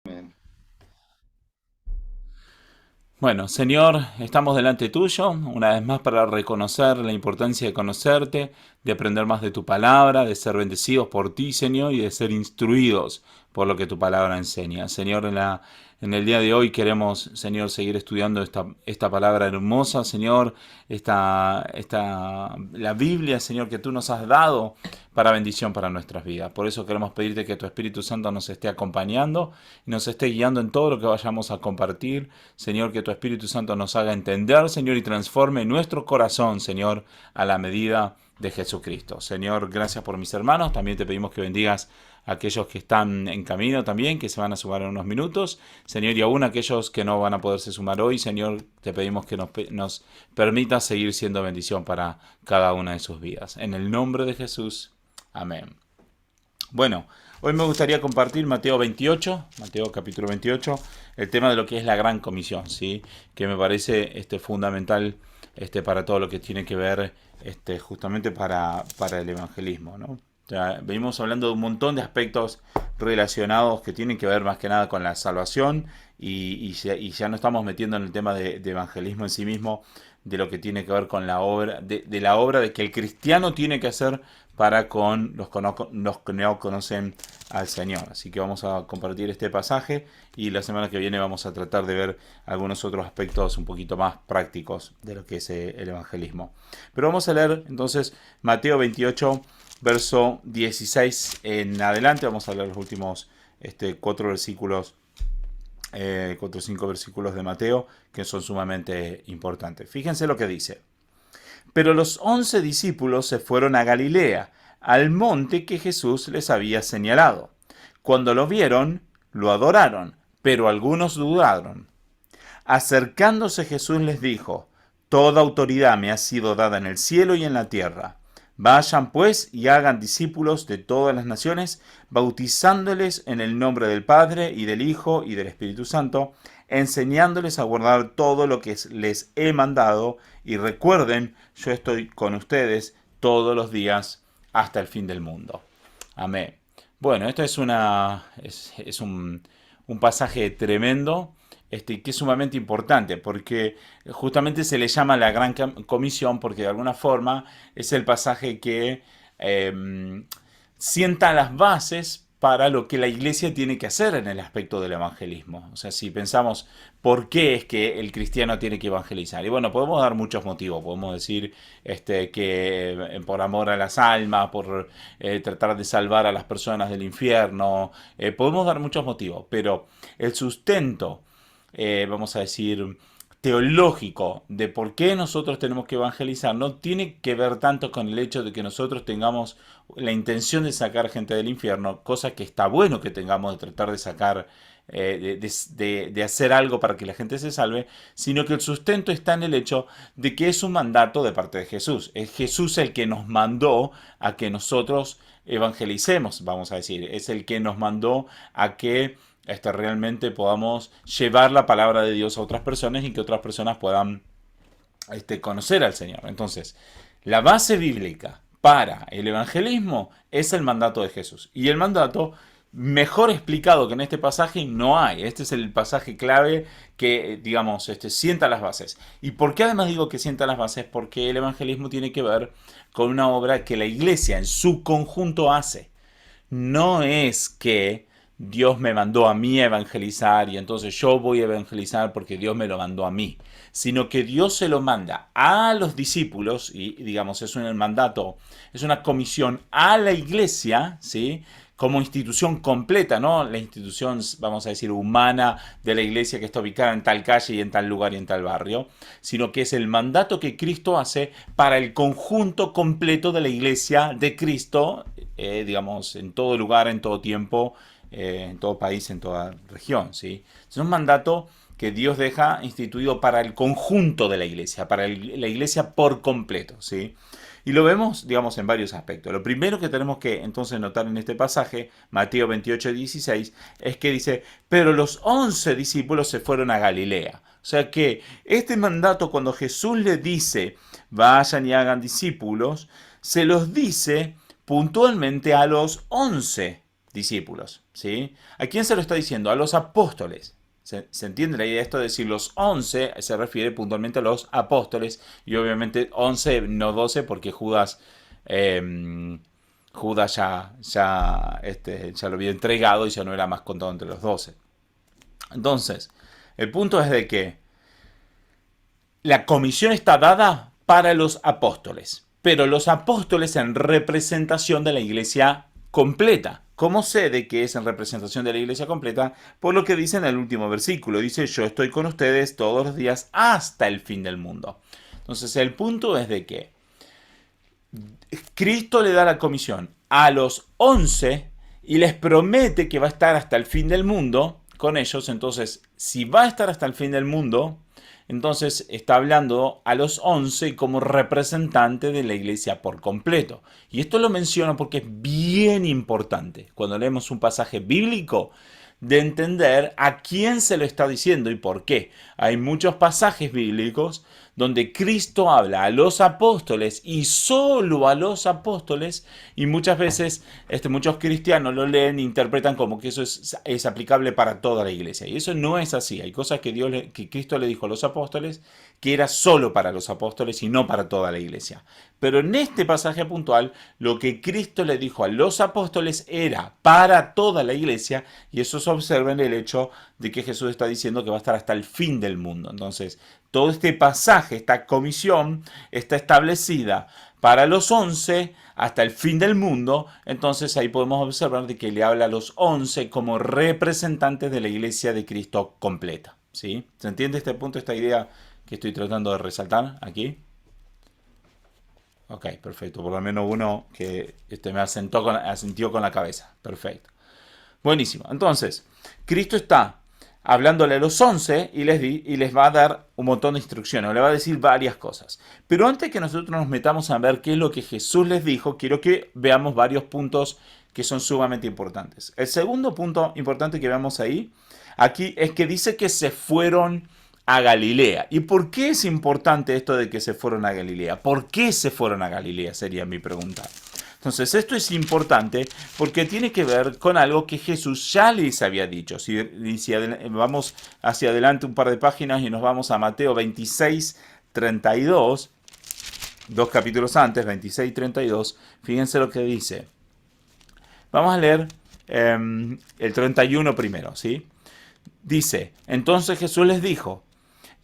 Amén. Bueno, Señor, estamos delante tuyo, una vez más para reconocer la importancia de conocerte, de aprender más de tu palabra, de ser bendecidos por ti, Señor, y de ser instruidos por lo que tu palabra enseña. Señor, en el día de hoy queremos, Señor, seguir estudiando esta palabra hermosa, Señor, la Biblia, Señor, que tú nos has dado para bendición para nuestras vidas. Por eso queremos pedirte que tu Espíritu Santo nos esté acompañando y nos esté guiando en todo lo que vayamos a compartir. Señor, que tu Espíritu Santo nos haga entender, Señor, y transforme nuestro corazón, Señor, a la medida de Jesucristo. Señor, gracias por mis hermanos. También te pedimos que bendigas a aquellos que están en camino también, que se van a sumar en unos minutos. Señor, y aún aquellos que no van a poderse sumar hoy, Señor, te pedimos que nos permitas seguir siendo bendición para cada una de sus vidas. En el nombre de Jesús. Amén. Bueno, hoy me gustaría compartir Mateo 28, Mateo capítulo 28, el tema de lo que es la gran comisión, ¿sí? Que me parece fundamental para todo lo que tiene que ver justamente para el evangelismo, ¿no? O sea, venimos hablando de un montón de aspectos relacionados que tienen que ver más que nada con la salvación y ya no estamos metiendo en el tema de evangelismo en sí mismo, de lo que tiene que ver con la obra, de la obra de que el cristiano tiene que hacer para con los que no conocen al Señor. Así que vamos a compartir este pasaje y la semana que viene vamos a tratar de ver algunos otros aspectos un poquito más prácticos de lo que es el evangelismo. Pero vamos a leer entonces Mateo 28, verso 16 en adelante. Vamos a leer los últimos cuatro versículos, 4 o 5 versículos de Mateo que son sumamente importantes. Fíjense lo que dice. Pero los 11 discípulos se fueron a Galilea, al monte que Jesús les había señalado. Cuando lo vieron, lo adoraron, pero algunos dudaron. Acercándose Jesús les dijo, Toda autoridad me ha sido dada en el cielo y en la tierra. Vayan pues y hagan discípulos de todas las naciones, bautizándoles en el nombre del Padre y del Hijo y del Espíritu Santo, enseñándoles a guardar todo lo que les he mandado, y recuerden, yo estoy con ustedes todos los días hasta el fin del mundo. Amén. Bueno, esto es un pasaje tremendo, que es sumamente importante, porque justamente se le llama la Gran Comisión, porque de alguna forma es el pasaje que sienta las bases para lo que la iglesia tiene que hacer en el aspecto del evangelismo. O sea, si pensamos por qué es que el cristiano tiene que evangelizar. Y bueno, podemos dar muchos motivos. Podemos decir que por amor a las almas, por tratar de salvar a las personas del infierno. Podemos dar muchos motivos, pero el sustento, vamos a decir, teológico de por qué nosotros tenemos que evangelizar no tiene que ver tanto con el hecho de que nosotros tengamos la intención de sacar gente del infierno, cosa que está bueno que tengamos de tratar de sacar, de hacer algo para que la gente se salve, sino que el sustento está en el hecho de que es un mandato de parte de Jesús. Es Jesús el que nos mandó a que nosotros evangelicemos, vamos a decir. Es el que nos mandó a que realmente podamos llevar la palabra de Dios a otras personas y que otras personas puedan conocer al Señor. Entonces, la base bíblica para el evangelismo es el mandato de Jesús. Y el mandato mejor explicado que en este pasaje no hay. Este es el pasaje clave que, digamos, sienta las bases. ¿Y por qué además digo que sienta las bases? Porque el evangelismo tiene que ver con una obra que la iglesia en su conjunto hace. No es que Dios me mandó a mí a evangelizar y entonces yo voy a evangelizar porque Dios me lo mandó a mí, sino que Dios se lo manda a los discípulos y digamos es un mandato, es una comisión a la iglesia, ¿sí? Como institución completa, ¿no? La institución, vamos a decir, humana de la iglesia que está ubicada en tal calle y en tal lugar y en tal barrio, sino que es el mandato que Cristo hace para el conjunto completo de la iglesia de Cristo, digamos, en todo lugar, en todo tiempo, en todo país, en toda región, ¿sí? Es un mandato que Dios deja instituido para el conjunto de la iglesia, para la iglesia por completo, ¿sí? Y lo vemos, digamos, en varios aspectos. Lo primero que tenemos que entonces notar en este pasaje, Mateo 28, 16, es que dice, pero los 11 discípulos se fueron a Galilea. O sea que este mandato, cuando Jesús le dice, vayan y hagan discípulos, se los dice puntualmente a los 11 discípulos, ¿sí? ¿A quién se lo está diciendo? A los apóstoles. ¿Se entiende la idea de esto? De decir los 11 se refiere puntualmente a los apóstoles y obviamente 11, no 12, porque Judas ya lo había entregado y ya no era más contado entre los 12. Entonces, el punto es de que la comisión está dada para los apóstoles, pero los apóstoles en representación de la iglesia completa. ¿Cómo sé de que es en representación de la iglesia completa? Por lo que dice en el último versículo. Dice, yo estoy con ustedes todos los días hasta el fin del mundo. Entonces el punto es de que Cristo le da la comisión a los 11 y les promete que va a estar hasta el fin del mundo con ellos. Entonces, si va a estar hasta el fin del mundo, entonces está hablando a los 11 como representante de la iglesia por completo. Y esto lo menciono porque es bien importante cuando leemos un pasaje bíblico de entender a quién se lo está diciendo y por qué. Hay muchos pasajes bíblicos donde Cristo habla a los apóstoles y solo a los apóstoles, y muchas veces muchos cristianos lo leen e interpretan como que eso es aplicable para toda la iglesia. Y eso no es así. Hay cosas que Cristo le dijo a los apóstoles que era solo para los apóstoles y no para toda la iglesia. Pero en este pasaje puntual, lo que Cristo le dijo a los apóstoles era para toda la iglesia, y eso se observa en el hecho de que Jesús está diciendo que va a estar hasta el fin del mundo. Entonces, todo este pasaje, esta comisión, está establecida para los 11 hasta el fin del mundo. Entonces ahí podemos observar de que le habla a los 11 como representantes de la iglesia de Cristo completa, ¿sí? ¿Se entiende este punto, esta idea que estoy tratando de resaltar aquí? Ok, perfecto. Por lo menos uno que me asentió con la cabeza. Perfecto. Buenísimo. Entonces, Cristo está hablándole a los 11 y les va a dar un montón de instrucciones, o le va a decir varias cosas. Pero antes que nosotros nos metamos a ver qué es lo que Jesús les dijo, quiero que veamos varios puntos que son sumamente importantes. El segundo punto importante que veamos aquí es que dice que se fueron a Galilea. ¿Y por qué es importante esto de que se fueron a Galilea? ¿Por qué se fueron a Galilea? Sería mi pregunta. Entonces, esto es importante porque tiene que ver con algo que Jesús ya les había dicho. Si vamos hacia adelante un par de páginas y nos vamos a Mateo 26, 32, dos capítulos antes, 26 y 32, fíjense lo que dice. Vamos a leer el 31 primero, ¿sí? Dice, entonces Jesús les dijo,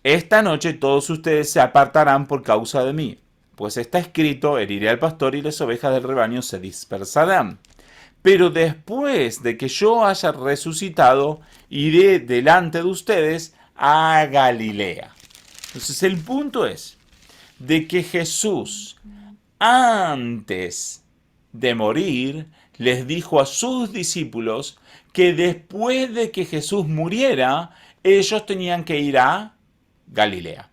esta noche todos ustedes se apartarán por causa de mí. Pues está escrito, heriré al pastor y las ovejas del rebaño se dispersarán. Pero después de que yo haya resucitado, iré delante de ustedes a Galilea. Entonces el punto es de que Jesús, antes de morir, les dijo a sus discípulos que después de que Jesús muriera, ellos tenían que ir a Galilea.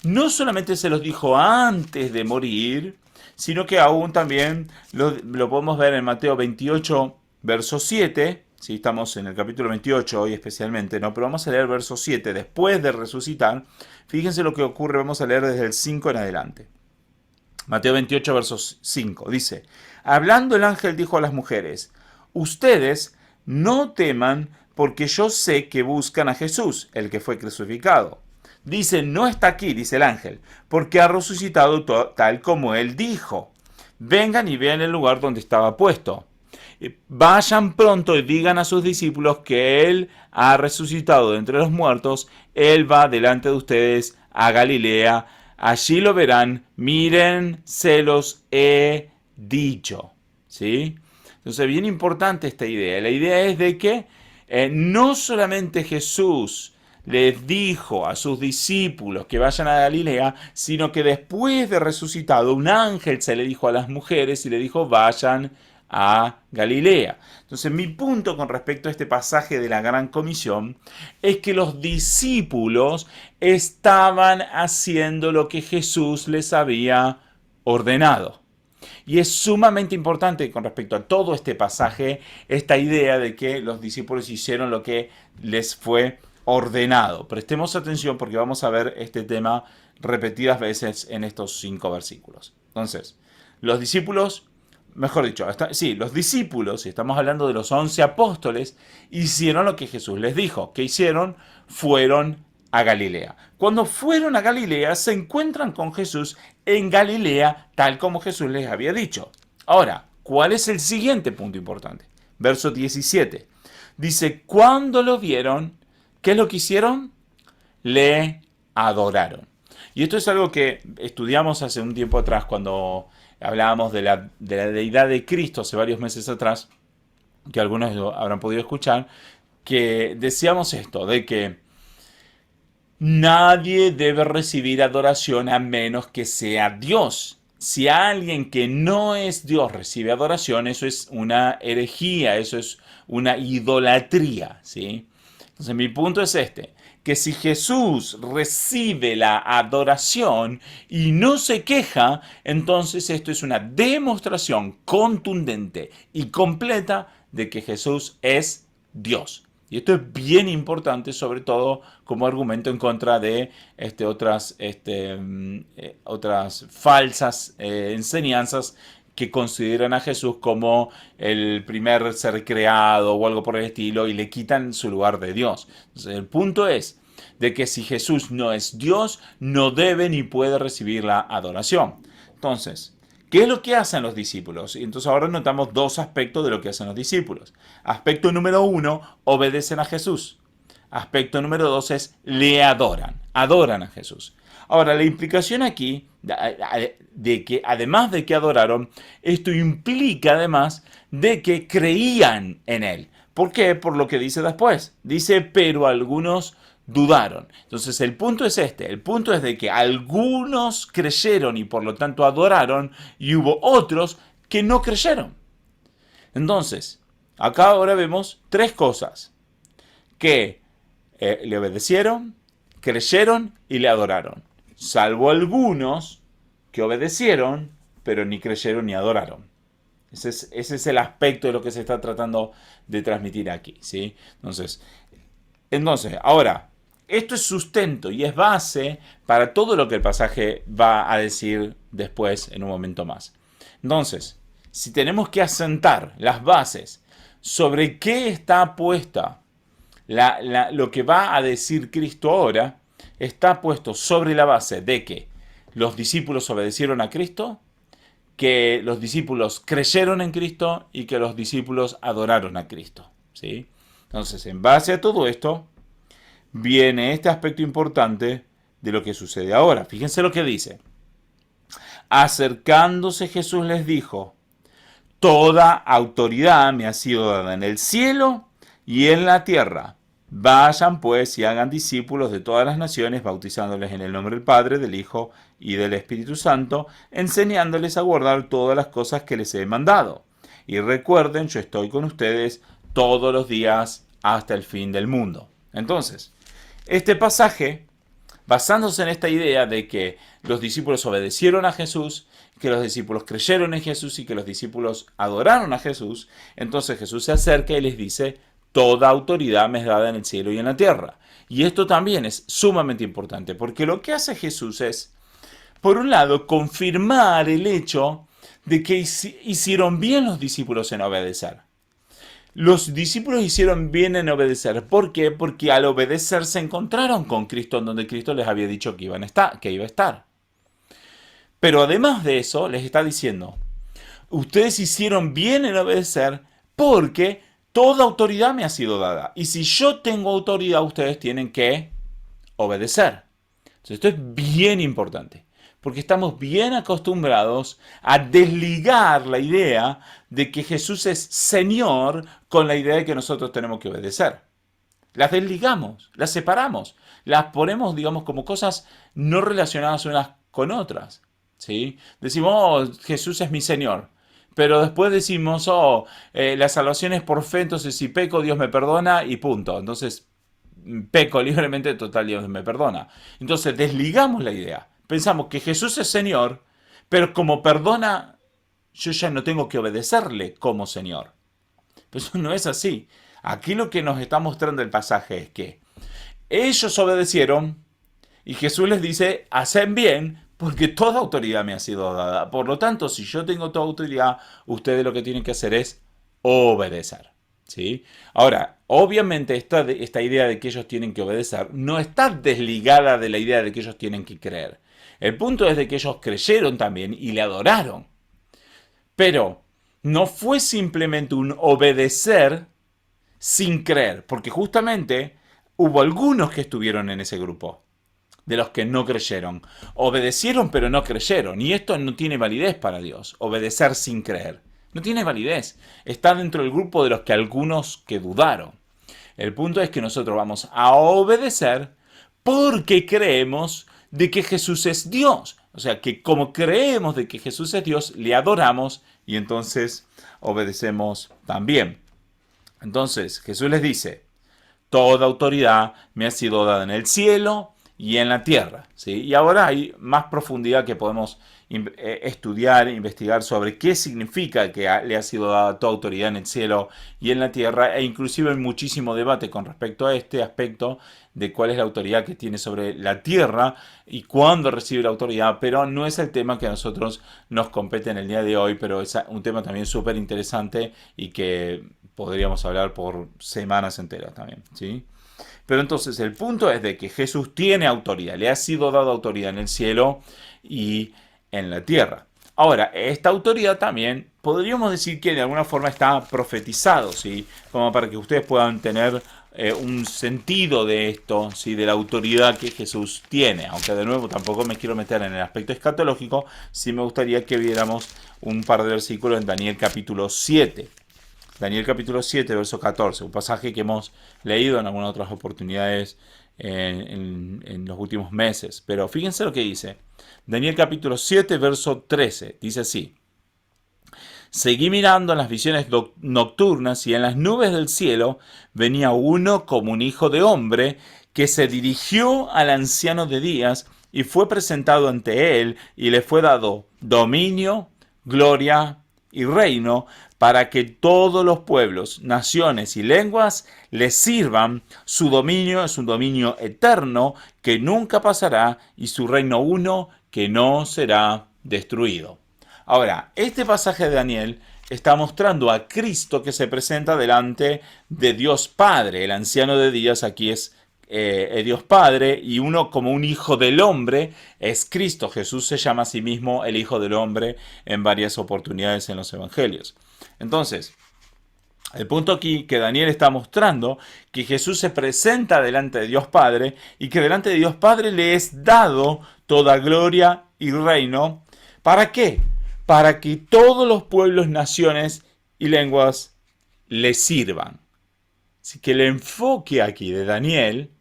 No solamente se los dijo antes de morir, sino que aún también lo podemos ver en Mateo 28, verso 7. Si estamos en el capítulo 28 hoy especialmente, ¿no? Pero vamos a leer verso 7. Después de resucitar, fíjense lo que ocurre, vamos a leer desde el 5 en adelante. Mateo 28, verso 5. Dice, hablando el ángel dijo a las mujeres, ustedes no teman porque yo sé que buscan a Jesús, el que fue crucificado. Dice, no está aquí, dice el ángel, porque ha resucitado tal como él dijo. Vengan y vean el lugar donde estaba puesto. Vayan pronto y digan a sus discípulos que él ha resucitado de entre los muertos. Él va delante de ustedes a Galilea. Allí lo verán. Miren, se los he dicho. ¿Sí? Entonces, bien importante esta idea. La idea es de que no solamente Jesús les dijo a sus discípulos que vayan a Galilea, sino que después de resucitado, un ángel se le dijo a las mujeres y le dijo, vayan a Galilea. Entonces, mi punto con respecto a este pasaje de la Gran Comisión es que los discípulos estaban haciendo lo que Jesús les había ordenado. Y es sumamente importante con respecto a todo este pasaje, esta idea de que los discípulos hicieron lo que les fue ordenado. Prestemos atención porque vamos a ver este tema repetidas veces en estos 5 versículos. Entonces, los discípulos mejor dicho, sí, los discípulos, si estamos hablando de los 11 apóstoles, hicieron lo que Jesús les dijo. ¿Qué hicieron? Fueron a Galilea. Cuando fueron a Galilea, se encuentran con Jesús en Galilea, tal como Jesús les había dicho. Ahora, ¿cuál es el siguiente punto importante? Verso 17. Dice, cuando lo vieron, ¿qué es lo que hicieron? Le adoraron. Y esto es algo que estudiamos hace un tiempo atrás cuando hablábamos de la deidad de Cristo hace varios meses atrás, que algunos habrán podido escuchar, que decíamos esto, de que nadie debe recibir adoración a menos que sea Dios. Si alguien que no es Dios recibe adoración, eso es una herejía, eso es una idolatría, ¿sí? Entonces mi punto es este, que si Jesús recibe la adoración y no se queja, entonces esto es una demostración contundente y completa de que Jesús es Dios. Y esto es bien importante, sobre todo como argumento en contra de otras falsas enseñanzas que consideran a Jesús como el primer ser creado o algo por el estilo y le quitan su lugar de Dios. Entonces, el punto es de que si Jesús no es Dios, no debe ni puede recibir la adoración. Entonces, ¿qué es lo que hacen los discípulos? Y entonces ahora notamos dos aspectos de lo que hacen los discípulos. Aspecto número 1, obedecen a Jesús. Aspecto número 2 es le adoran. Adoran a Jesús. Ahora, la implicación aquí de que además de que adoraron, esto implica además de que creían en Él. ¿Por qué? Por lo que dice después. Dice, pero algunos dudaron. Entonces el punto es este, el punto es de que algunos creyeron y por lo tanto adoraron y hubo otros que no creyeron. Entonces, acá ahora vemos tres cosas, que le obedecieron, creyeron y le adoraron, salvo algunos que obedecieron, pero ni creyeron ni adoraron. Ese es el aspecto de lo que se está tratando de transmitir aquí, ¿sí? Entonces, ahora, esto es sustento y es base para todo lo que el pasaje va a decir después en un momento más. Entonces, si tenemos que asentar las bases sobre qué está puesta lo que va a decir Cristo ahora, está puesto sobre la base de que los discípulos obedecieron a Cristo, que los discípulos creyeron en Cristo y que los discípulos adoraron a Cristo, ¿sí? Entonces, en base a todo esto, viene este aspecto importante de lo que sucede ahora. Fíjense lo que dice. Acercándose Jesús les dijo, toda autoridad me ha sido dada en el cielo y en la tierra. Vayan pues y hagan discípulos de todas las naciones, bautizándoles en el nombre del Padre, del Hijo y del Espíritu Santo, enseñándoles a guardar todas las cosas que les he mandado. Y recuerden, yo estoy con ustedes todos los días hasta el fin del mundo. Entonces, este pasaje, basándose en esta idea de que los discípulos obedecieron a Jesús, que los discípulos creyeron en Jesús y que los discípulos adoraron a Jesús, entonces Jesús se acerca y les dice, toda autoridad me es dada en el cielo y en la tierra. Y esto también es sumamente importante, porque lo que hace Jesús es, por un lado, confirmar el hecho de que hicieron bien los discípulos en obedecer. Los discípulos hicieron bien en obedecer. ¿Por qué? Porque al obedecer se encontraron con Cristo, en donde Cristo les había dicho que iba a estar. Pero además de eso, les está diciendo, ustedes hicieron bien en obedecer porque toda autoridad me ha sido dada. Y si yo tengo autoridad, ustedes tienen que obedecer. Entonces, esto es bien importante. Porque estamos bien acostumbrados a desligar la idea de que Jesús es Señor con la idea de que nosotros tenemos que obedecer. Las desligamos, las separamos, las ponemos, digamos, como cosas no relacionadas unas con otras, ¿sí? Decimos, oh, Jesús es mi Señor. Pero después decimos, la salvación es por fe, entonces si peco, Dios me perdona y punto. Entonces, peco libremente, total, Dios me perdona. Entonces, desligamos la idea. Pensamos que Jesús es Señor, pero como perdona, yo ya no tengo que obedecerle como Señor. Pero eso no es así. Aquí lo que nos está mostrando el pasaje es que ellos obedecieron y Jesús les dice, hacen bien porque toda autoridad me ha sido dada. Por lo tanto, si yo tengo toda autoridad, ustedes lo que tienen que hacer es obedecer. ¿Sí? Ahora, obviamente esta idea de que ellos tienen que obedecer no está desligada de la idea de que ellos tienen que creer. El punto es de que ellos creyeron también y le adoraron. Pero no fue simplemente un obedecer sin creer, porque justamente hubo algunos que estuvieron en ese grupo, de los que no creyeron. Obedecieron pero no creyeron, y esto no tiene validez para Dios, obedecer sin creer. No tiene validez. Está dentro del grupo de los que algunos que dudaron. El punto es que nosotros vamos a obedecer porque creemos de que Jesús es Dios. O sea, que como creemos de que Jesús es Dios, le adoramos y entonces obedecemos también. Entonces Jesús les dice, toda autoridad me ha sido dada en el cielo y en la tierra. ¿Sí? Y ahora hay más profundidad que podemos estudiar, investigar sobre qué significa que le ha sido dada toda autoridad en el cielo y en la tierra, e inclusive hay muchísimo debate con respecto a este aspecto de cuál es la autoridad que tiene sobre la tierra y cuándo recibe la autoridad, pero no es el tema que a nosotros nos compete en el día de hoy, pero es un tema también súper interesante y que podríamos hablar por semanas enteras también, ¿sí? Pero entonces el punto es de que Jesús tiene autoridad, le ha sido dada autoridad en el cielo y en la tierra. Ahora, esta autoridad también podríamos decir que de alguna forma está profetizado, ¿sí? Como para que ustedes puedan tener un sentido de esto, ¿sí? De la autoridad que Jesús tiene. Aunque de nuevo tampoco me quiero meter en el aspecto escatológico, sí me gustaría que viéramos un par de versículos en Daniel capítulo 7. Daniel capítulo 7, verso 14, un pasaje que hemos leído en algunas otras oportunidades en los últimos meses. Pero fíjense lo que dice. Daniel capítulo 7, verso 13, dice así. Seguí mirando en las visiones nocturnas y en las nubes del cielo venía uno como un hijo de hombre que se dirigió al anciano de días y fue presentado ante él y le fue dado dominio, gloria y reino para que todos los pueblos, naciones y lenguas le sirvan. Su dominio es un dominio eterno que nunca pasará y su reino uno que no será destruido. Ahora, este pasaje de Daniel está mostrando a Cristo que se presenta delante de Dios Padre. El anciano de días aquí es Dios Padre, y uno como un hijo del hombre es Cristo. Jesús se llama a sí mismo el Hijo del Hombre en varias oportunidades en los evangelios. Entonces, el punto aquí que Daniel está mostrando que Jesús se presenta delante de Dios Padre y que delante de Dios Padre le es dado toda gloria y reino. ¿Para qué? Para que todos los pueblos, naciones y lenguas le sirvan. Así que el enfoque aquí de Daniel,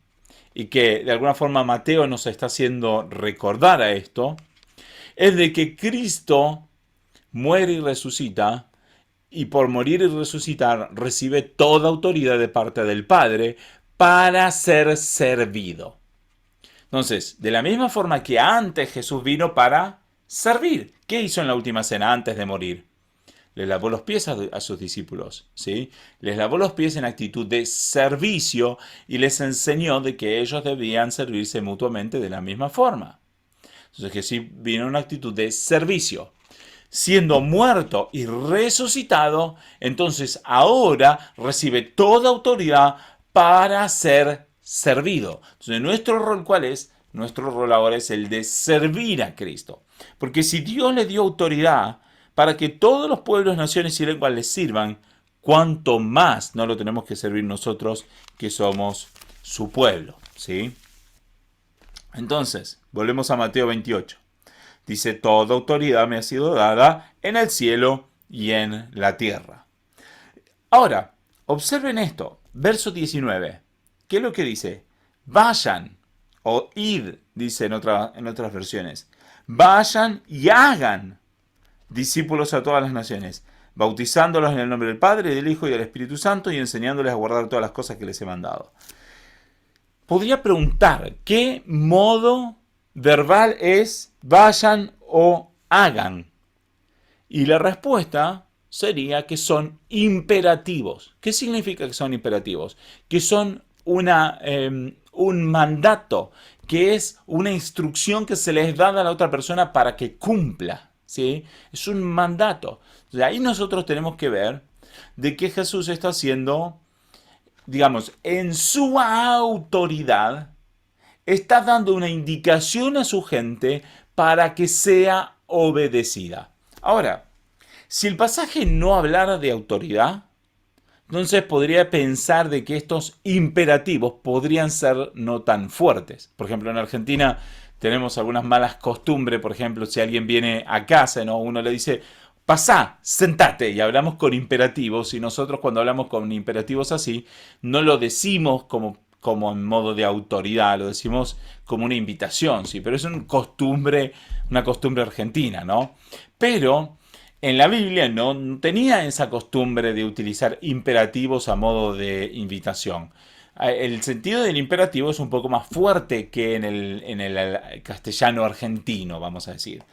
y que de alguna forma Mateo nos está haciendo recordar a esto, es de que Cristo muere y resucita, y por morir y resucitar recibe toda autoridad de parte del Padre para ser servido. Entonces, de la misma forma que antes Jesús vino para servir. ¿Qué hizo en la última cena antes de morir? Les lavó los pies a sus discípulos, ¿sí? Les lavó los pies en actitud de servicio y les enseñó de que ellos debían servirse mutuamente de la misma forma. Entonces Jesús vino en una actitud de servicio. Siendo muerto y resucitado, entonces ahora recibe toda autoridad para ser servido. Entonces, ¿nuestro rol cuál es? Nuestro rol ahora es el de servir a Cristo. Porque si Dios le dio autoridad para que todos los pueblos, naciones y lenguas le sirvan, ¿cuánto más no lo tenemos que servir nosotros que somos su pueblo? ¿Sí? Entonces, volvemos a Mateo 28. Dice, toda autoridad me ha sido dada en el cielo y en la tierra. Ahora, observen esto, verso 19. ¿Qué es lo que dice? Vayan, o id, dice en otras versiones. Vayan y hagan discípulos a todas las naciones, bautizándolos en el nombre del Padre, del Hijo y del Espíritu Santo y enseñándoles a guardar todas las cosas que les he mandado. Podría preguntar, ¿qué modo verbal es vayan o hagan? Y la respuesta sería que son imperativos. ¿Qué significa que son imperativos? Que son un mandato, que es una instrucción que se les da a la otra persona para que cumpla, ¿sí? Es un mandato. Entonces, ahí nosotros tenemos que ver de qué Jesús está haciendo, digamos, en su autoridad, está dando una indicación a su gente para que sea obedecida. Ahora, si el pasaje no hablara de autoridad, entonces podría pensar de que estos imperativos podrían ser no tan fuertes. Por ejemplo, en Argentina tenemos algunas malas costumbres. Por ejemplo, si alguien viene a casa, ¿no? Uno le dice, pasá, sentate, y hablamos con imperativos. Y nosotros cuando hablamos con imperativos así, no lo decimos como en modo de autoridad, lo decimos como una invitación, ¿sí? Pero es una costumbre argentina, ¿no? Pero en la Biblia no tenía esa costumbre de utilizar imperativos a modo de invitación. El sentido del imperativo es un poco más fuerte que en el castellano argentino, vamos a decir.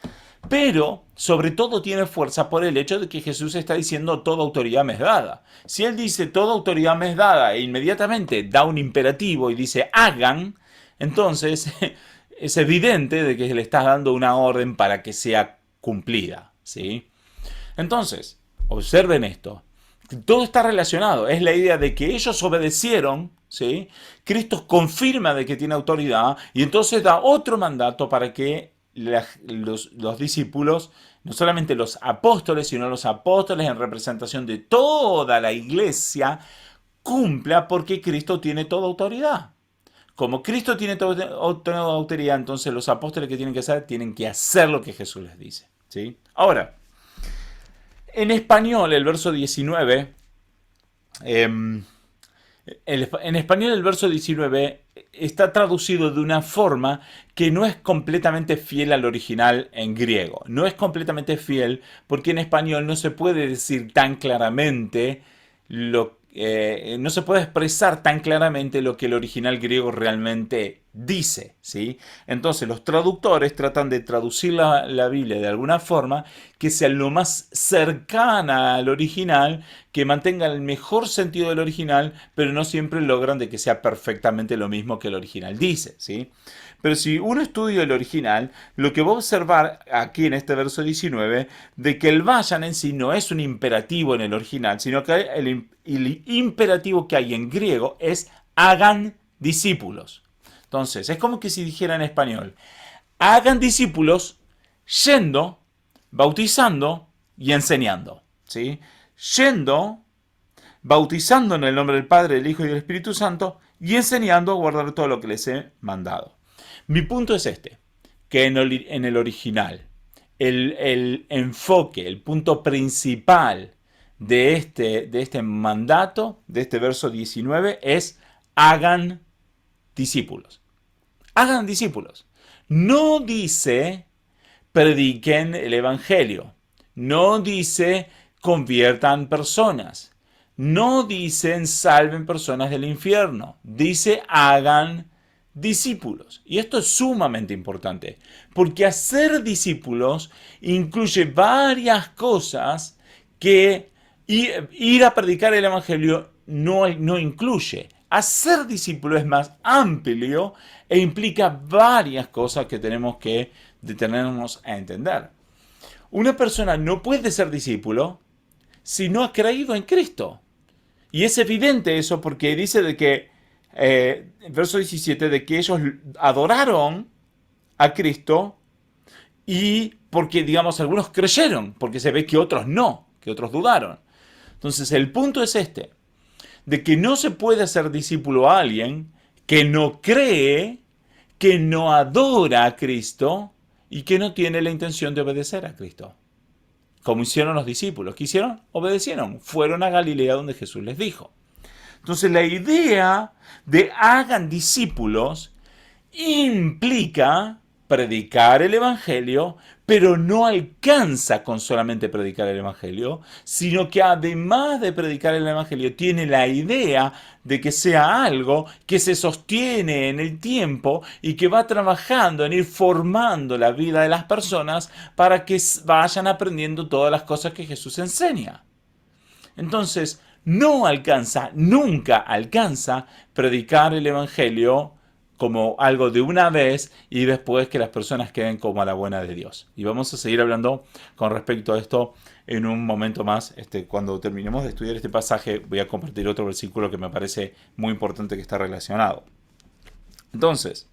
Pero, sobre todo, tiene fuerza por el hecho de que Jesús está diciendo toda autoridad me es dada. Si Él dice toda autoridad me es dada e inmediatamente da un imperativo y dice hagan, entonces es evidente de que le estás dando una orden para que sea cumplida, ¿sí? Entonces, observen esto. Todo está relacionado. Es la idea de que ellos obedecieron, ¿sí? Cristo confirma de que tiene autoridad y entonces da otro mandato para que los discípulos, no solamente los apóstoles, sino los apóstoles en representación de toda la iglesia, cumpla porque Cristo tiene toda autoridad. Como Cristo tiene toda autoridad, entonces los apóstoles que tienen que hacer lo que Jesús les dice, ¿sí? Ahora, en español, el verso 19, en español el verso 19 está traducido de una forma que no es completamente fiel al original en griego. No es completamente fiel porque en español no se puede decir tan claramente no se puede expresar tan claramente lo que el original griego realmente dice, ¿sí? Entonces los traductores tratan de traducir la Biblia de alguna forma que sea lo más cercana al original, que mantenga el mejor sentido del original, pero no siempre logran de que sea perfectamente lo mismo que el original dice, ¿sí? Pero si uno estudia el original, lo que va a observar aquí en este verso 19, de que el vayan en sí no es un imperativo en el original, sino que el imperativo que hay en griego es hagan discípulos. Entonces, es como que si dijera en español, hagan discípulos yendo, bautizando y enseñando, ¿sí? Yendo, bautizando en el nombre del Padre, del Hijo y del Espíritu Santo y enseñando a guardar todo lo que les he mandado. Mi punto es este, que en el original, el enfoque, el punto principal de este mandato, de este verso 19, es hagan discípulos. Hagan discípulos. No dice prediquen el evangelio. No dice conviertan personas. No dicen salven personas del infierno. Dice hagan discípulos. Y esto es sumamente importante, porque hacer discípulos incluye varias cosas que ir a predicar el evangelio no incluye. Hacer discípulo es más amplio e implica varias cosas que tenemos que detenernos a entender. Una persona no puede ser discípulo si no ha creído en Cristo. Y es evidente eso porque dice de que verso 17, de que ellos adoraron a Cristo y porque, digamos, algunos creyeron, porque se ve que otros no, que otros dudaron. Entonces, el punto es este, de que no se puede hacer discípulo a alguien que no cree, que no adora a Cristo y que no tiene la intención de obedecer a Cristo. Como hicieron los discípulos. ¿Qué hicieron? Obedecieron. Fueron a Galilea donde Jesús les dijo. Entonces la idea de hagan discípulos implica predicar el Evangelio, pero no alcanza con solamente predicar el Evangelio, sino que además de predicar el Evangelio tiene la idea de que sea algo que se sostiene en el tiempo y que va trabajando en ir formando la vida de las personas para que vayan aprendiendo todas las cosas que Jesús enseña. Entonces, no alcanza, nunca alcanza predicar el Evangelio como algo de una vez y después que las personas queden como a la buena de Dios. Y vamos a seguir hablando con respecto a esto en un momento más. Cuando terminemos de estudiar este pasaje voy a compartir otro versículo que me parece muy importante que está relacionado. Entonces,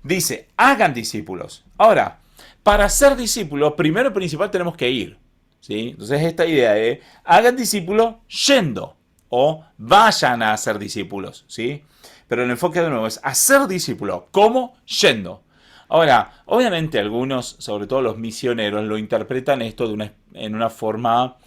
dice, hagan discípulos. Ahora, para ser discípulos, primero y principal tenemos que ir. ¿Sí? Entonces esta idea de hagan discípulos yendo o vayan a hacer discípulos. ¿Sí? Pero el enfoque de nuevo es hacer discípulos. ¿Cómo? Yendo. Ahora, obviamente algunos, sobre todo los misioneros, lo interpretan esto en una forma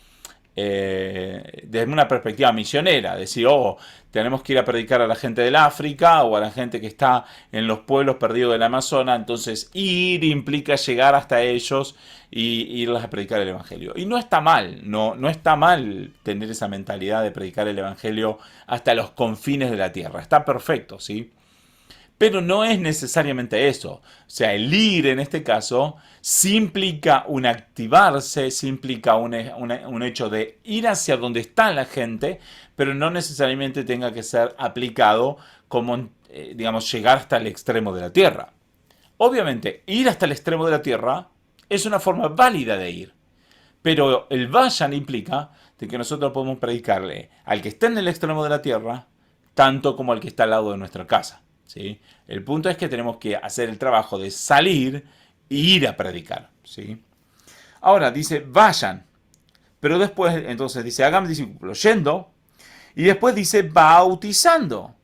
desde una perspectiva misionera, decir, oh, tenemos que ir a predicar a la gente del África o a la gente que está en los pueblos perdidos del Amazonas, entonces ir implica llegar hasta ellos y irles a predicar el Evangelio. Y no está mal, no está mal tener esa mentalidad de predicar el Evangelio hasta los confines de la tierra, está perfecto, ¿sí? Pero no es necesariamente eso. O sea, el ir en este caso sí implica un activarse, sí implica un hecho de ir hacia donde está la gente, pero no necesariamente tenga que ser aplicado como, digamos, llegar hasta el extremo de la tierra. Obviamente, ir hasta el extremo de la tierra es una forma válida de ir. Pero el vayan implica de que nosotros podemos predicarle al que está en el extremo de la tierra, tanto como al que está al lado de nuestra casa. ¿Sí? El punto es que tenemos que hacer el trabajo de salir e ir a predicar. ¿Sí? Ahora dice, vayan. Pero después, entonces dice, hagan discípulos yendo. Y después dice, bautizando.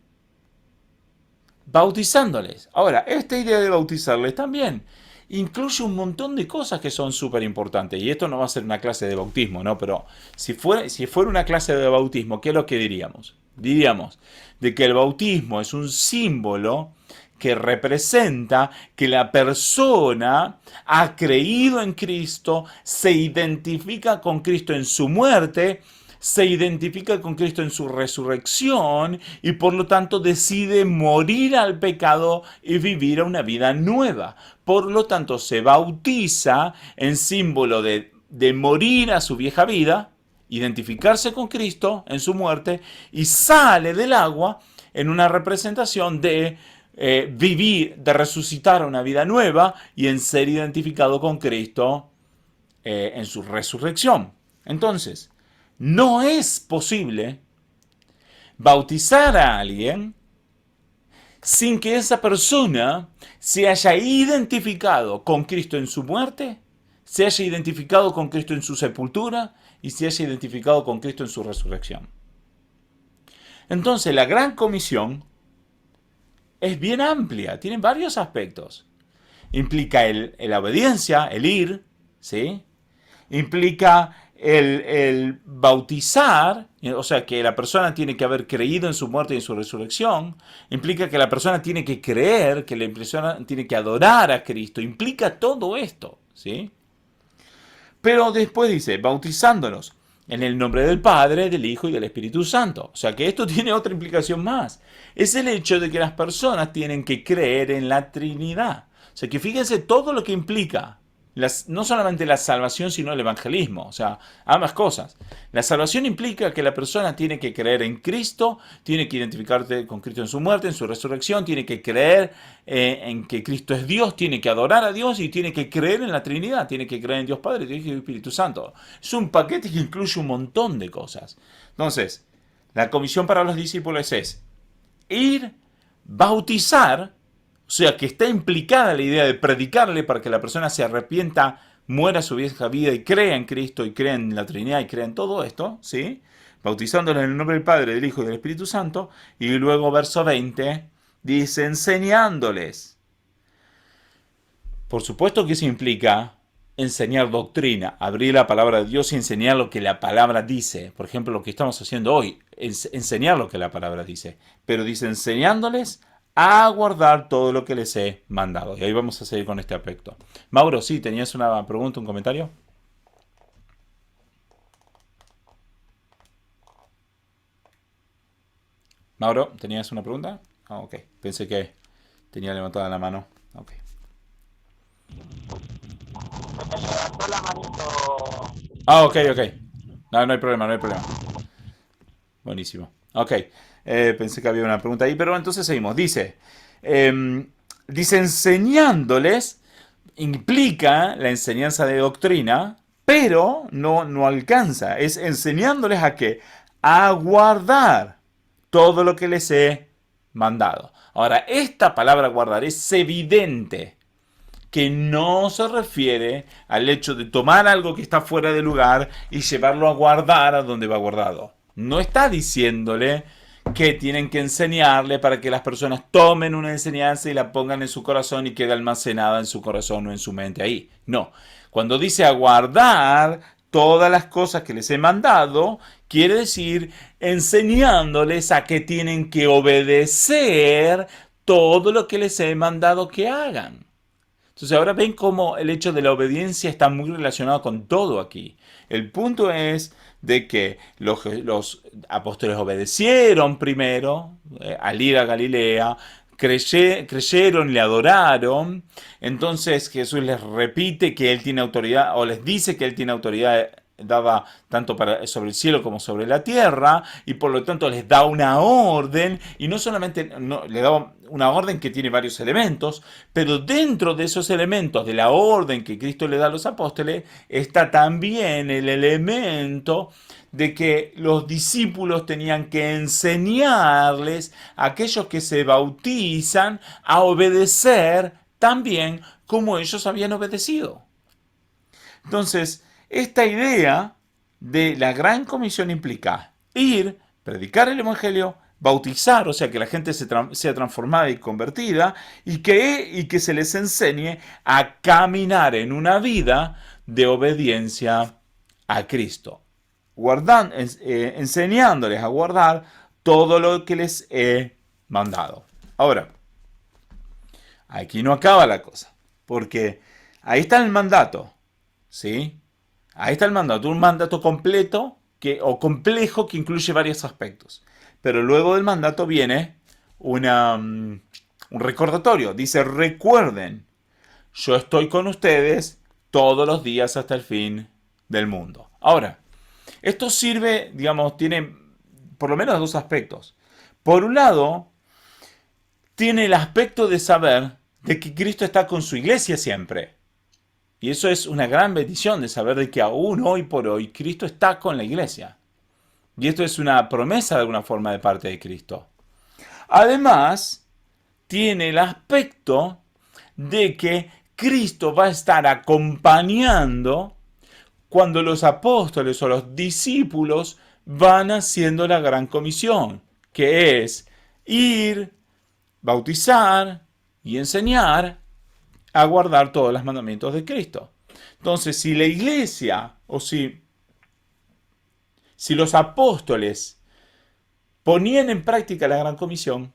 Bautizándoles. Ahora, esta idea de bautizarles también incluye un montón de cosas que son súper importantes. Y esto no va a ser una clase de bautismo, ¿no? Pero si fuera una clase de bautismo, ¿qué es lo que diríamos? Diríamos de que el bautismo es un símbolo que representa que la persona ha creído en Cristo, se identifica con Cristo en su muerte, se identifica con Cristo en su resurrección y por lo tanto decide morir al pecado y vivir una vida nueva. Por lo tanto se bautiza en símbolo de morir a su vieja vida, identificarse con Cristo en su muerte y sale del agua en una representación de vivir, de resucitar a una vida nueva y en ser identificado con Cristo en su resurrección. Entonces, no es posible bautizar a alguien sin que esa persona se haya identificado con Cristo en su muerte, se haya identificado con Cristo en su sepultura y se haya identificado con Cristo en su resurrección. Entonces, la gran comisión es bien amplia, tiene varios aspectos. Implica la obediencia, el ir, ¿sí? Implica el bautizar, o sea, que la persona tiene que haber creído en su muerte y en su resurrección. Implica que la persona tiene que creer, que la persona tiene que adorar a Cristo. Implica todo esto, ¿sí? Pero después dice, bautizándonos en el nombre del Padre, del Hijo y del Espíritu Santo. O sea que esto tiene otra implicación más. Es el hecho de que las personas tienen que creer en la Trinidad. O sea que fíjense todo lo que implica. No solamente la salvación, sino el evangelismo. O sea, ambas cosas. La salvación implica que la persona tiene que creer en Cristo, tiene que identificarse con Cristo en su muerte, en su resurrección, tiene que creer en que Cristo es Dios, tiene que adorar a Dios y tiene que creer en la Trinidad, tiene que creer en Dios Padre, Dios Hijo y Espíritu Santo. Es un paquete que incluye un montón de cosas. Entonces, la comisión para los discípulos es ir, bautizar, o sea, que está implicada la idea de predicarle para que la persona se arrepienta, muera su vieja vida y crea en Cristo y crea en la Trinidad y crea en todo esto, ¿sí? Bautizándole en el nombre del Padre, del Hijo y del Espíritu Santo. Y luego verso 20 dice, enseñándoles. Por supuesto que eso implica enseñar doctrina, abrir la palabra de Dios y enseñar lo que la palabra dice. Por ejemplo, lo que estamos haciendo hoy, enseñar lo que la palabra dice. Pero dice enseñándoles a guardar todo lo que les he mandado. Y ahí vamos a seguir con este aspecto. Mauro, sí, ¿tenías una pregunta, un comentario? Mauro, ¿tenías una pregunta? Ah, ok. Pensé que tenía levantada la mano. Ok. Se me levantó la manito. Ah, ok, ok. No, no hay problema, no hay problema. Buenísimo. Ok. Pensé que había una pregunta ahí, pero entonces seguimos. Dice, Dice enseñándoles, implica la enseñanza de doctrina, pero no alcanza. Es enseñándoles a qué, a guardar todo lo que les he mandado. Ahora, esta palabra guardar es evidente que no se refiere al hecho de tomar algo que está fuera de lugar y llevarlo a guardar a donde va guardado. No está diciéndole que tienen que enseñarle para que las personas tomen una enseñanza y la pongan en su corazón y quede almacenada en su corazón o en su mente ahí. No. Cuando dice a guardar todas las cosas que les he mandado, quiere decir enseñándoles a que tienen que obedecer todo lo que les he mandado que hagan. Entonces ahora ven cómo el hecho de la obediencia está muy relacionado con todo aquí. El punto es de que los apóstoles obedecieron primero al ir a Galilea, creyeron, le adoraron. Entonces Jesús les repite que Él tiene autoridad, o les dice que Él tiene autoridad dada tanto sobre el cielo como sobre la tierra, y por lo tanto les da una orden, y no solamente le da una orden que tiene varios elementos, pero dentro de esos elementos de la orden que Cristo le da a los apóstoles, está también el elemento de que los discípulos tenían que enseñarles a aquellos que se bautizan a obedecer también como ellos habían obedecido. Entonces, esta idea de la gran comisión implica ir, predicar el evangelio, bautizar, o sea, que la gente sea transformada y convertida, y que se les enseñe a caminar en una vida de obediencia a Cristo, enseñándoles a guardar todo lo que les he mandado. Ahora, aquí no acaba la cosa, porque ahí está el mandato, ¿sí? Ahí está el mandato, un mandato completo o complejo que incluye varios aspectos. Pero luego del mandato viene un recordatorio. Dice, recuerden, yo estoy con ustedes todos los días hasta el fin del mundo. Ahora, esto sirve, digamos, tiene por lo menos dos aspectos. Por un lado, tiene el aspecto de saber de que Cristo está con su iglesia siempre. Y eso es una gran bendición de saber de que aún hoy por hoy Cristo está con la iglesia. Y esto es una promesa de alguna forma de parte de Cristo. Además, tiene el aspecto de que Cristo va a estar acompañando cuando los apóstoles o los discípulos van haciendo la gran comisión, que es ir, bautizar y enseñar a guardar todos los mandamientos de Cristo. Entonces, si la iglesia o si los apóstoles ponían en práctica la gran comisión,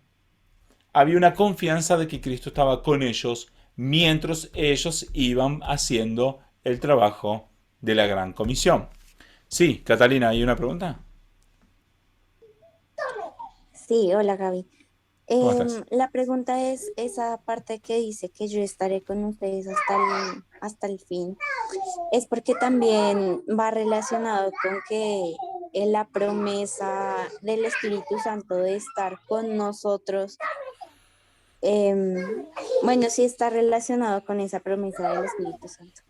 había una confianza de que Cristo estaba con ellos mientras ellos iban haciendo el trabajo de la gran comisión. Sí, Catalina, ¿hay una pregunta? Sí, hola Gaby. ¿Cómo estás? La pregunta es esa parte que dice que yo estaré con ustedes hasta el fin. Es porque también va relacionado con que la promesa del Espíritu Santo de estar con nosotros, bueno, sí está relacionado con esa promesa del Espíritu Santo.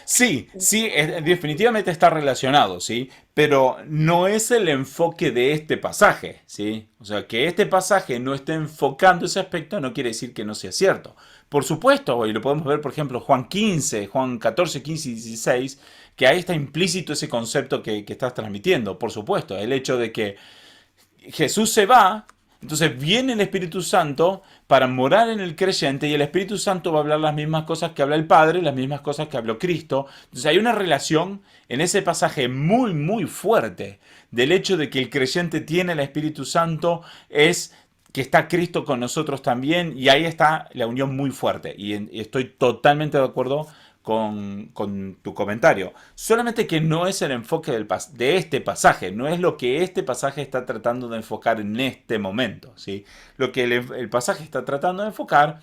Sí, sí, definitivamente está relacionado, ¿sí? Pero no es el enfoque de este pasaje, ¿sí? O sea, que este pasaje no esté enfocando ese aspecto no quiere decir que no sea cierto. Por supuesto, y lo podemos ver, por ejemplo, Juan 14, 15 y 16, que ahí está implícito ese concepto que estás transmitiendo. Por supuesto, el hecho de que Jesús se va, entonces viene el Espíritu Santo para morar en el creyente y el Espíritu Santo va a hablar las mismas cosas que habla el Padre, las mismas cosas que habló Cristo. Entonces hay una relación en ese pasaje muy, muy fuerte del hecho de que el creyente tiene el Espíritu Santo, es que está Cristo con nosotros también, y ahí está la unión muy fuerte. Y estoy totalmente de acuerdo con tu comentario. Solamente que no es el enfoque de este pasaje, no es lo que este pasaje está tratando de enfocar en este momento, ¿sí? Lo que el pasaje está tratando de enfocar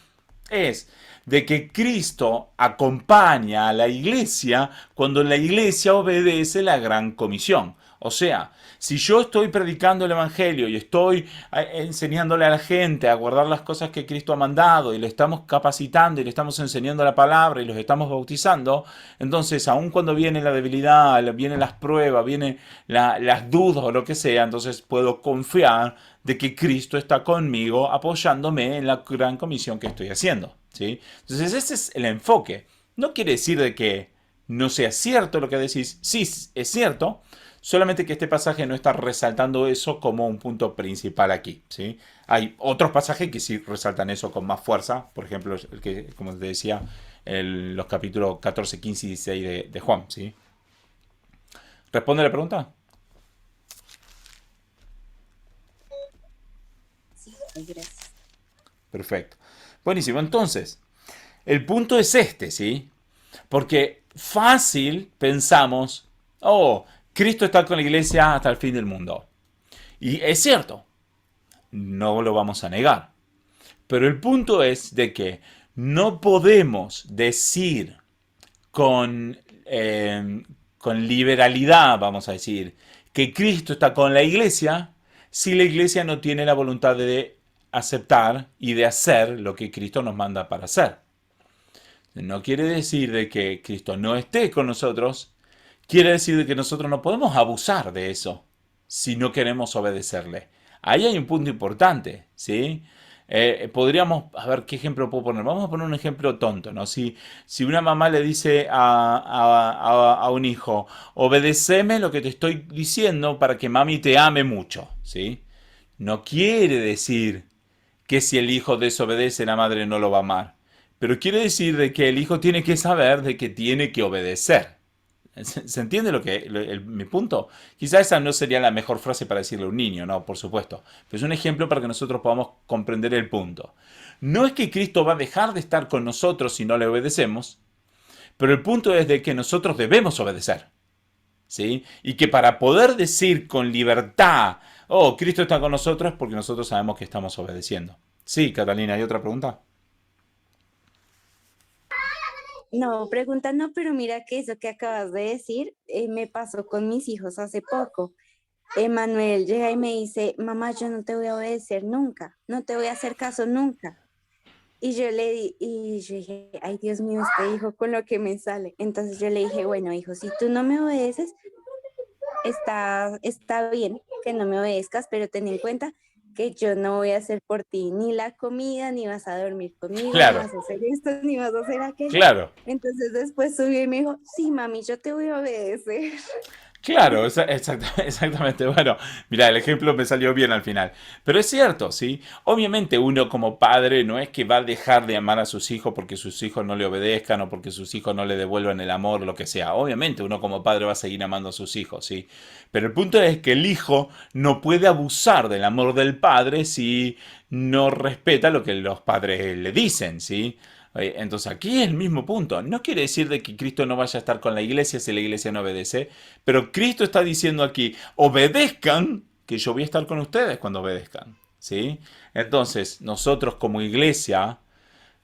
es de que Cristo acompaña a la iglesia cuando la iglesia obedece la gran comisión. O sea, si yo estoy predicando el Evangelio y estoy enseñándole a la gente a guardar las cosas que Cristo ha mandado y le estamos capacitando y le estamos enseñando la palabra y los estamos bautizando, entonces aun cuando viene la debilidad, vienen las pruebas, vienen las dudas o lo que sea, entonces puedo confiar de que Cristo está conmigo apoyándome en la gran comisión que estoy haciendo, ¿sí? Entonces ese es el enfoque. No quiere decir de que no sea cierto lo que decís, sí es cierto, solamente que este pasaje no está resaltando eso como un punto principal aquí, ¿sí? Hay otros pasajes que sí resaltan eso con más fuerza, por ejemplo, el que, como te decía, los capítulos 14, 15 y 16 de Juan, ¿sí? ¿Responde la pregunta? Sí, gracias. Perfecto. Buenísimo, entonces, el punto es este, ¿sí? Porque fácil pensamos, oh, Cristo está con la iglesia hasta el fin del mundo. Y es cierto, no lo vamos a negar. Pero el punto es de que no podemos decir con, con liberalidad, vamos a decir, que Cristo está con la iglesia si la iglesia no tiene la voluntad de aceptar y de hacer lo que Cristo nos manda para hacer. No quiere decir de que Cristo no esté con nosotros, quiere decir de que nosotros no podemos abusar de eso si no queremos obedecerle. Ahí hay un punto importante, ¿sí? Podríamos, a ver qué ejemplo puedo poner. Vamos a poner un ejemplo tonto, ¿no? Si una mamá le dice a un hijo, obedeceme lo que te estoy diciendo para que mami te ame mucho, ¿sí? No quiere decir que si el hijo desobedece la madre no lo va a amar. Pero quiere decir de que el hijo tiene que saber de que tiene que obedecer. ¿Se entiende mi punto? Quizá esa no sería la mejor frase para decirle a un niño, no, por supuesto. Pero es un ejemplo para que nosotros podamos comprender el punto. No es que Cristo va a dejar de estar con nosotros si no le obedecemos, pero el punto es de que nosotros debemos obedecer, ¿sí? Y que para poder decir con libertad, oh, Cristo está con nosotros, es porque nosotros sabemos que estamos obedeciendo. Sí, Catalina, ¿hay otra pregunta? No, pregunta no, pero mira que eso que acabas de decir me pasó con mis hijos hace poco. Emanuel llega y me dice, mamá, yo no te voy a obedecer nunca, no te voy a hacer caso nunca. Y yo dije, ay Dios mío, este hijo con lo que me sale. Entonces yo le dije, bueno hijo, si tú no me obedeces, está bien que no me obedezcas, pero ten en cuenta que yo no voy a hacer por ti ni la comida, ni vas a dormir conmigo, ni Claro, vas a hacer esto, ni vas a hacer aquello. claro. Entonces después subió y me dijo, sí, mami, yo te voy a obedecer. Claro, exactamente. Bueno, mira, el ejemplo me salió bien al final. Pero es cierto, ¿sí? Obviamente uno como padre no es que va a dejar de amar a sus hijos porque sus hijos no le obedezcan o porque sus hijos no le devuelvan el amor o lo que sea. Obviamente uno como padre va a seguir amando a sus hijos, ¿sí? Pero el punto es que el hijo no puede abusar del amor del padre si no respeta lo que los padres le dicen, ¿sí? Entonces aquí es el mismo punto. No quiere decir de que Cristo no vaya a estar con la iglesia si la iglesia no obedece, pero Cristo está diciendo aquí, obedezcan, que yo voy a estar con ustedes cuando obedezcan, ¿sí? Entonces, nosotros como iglesia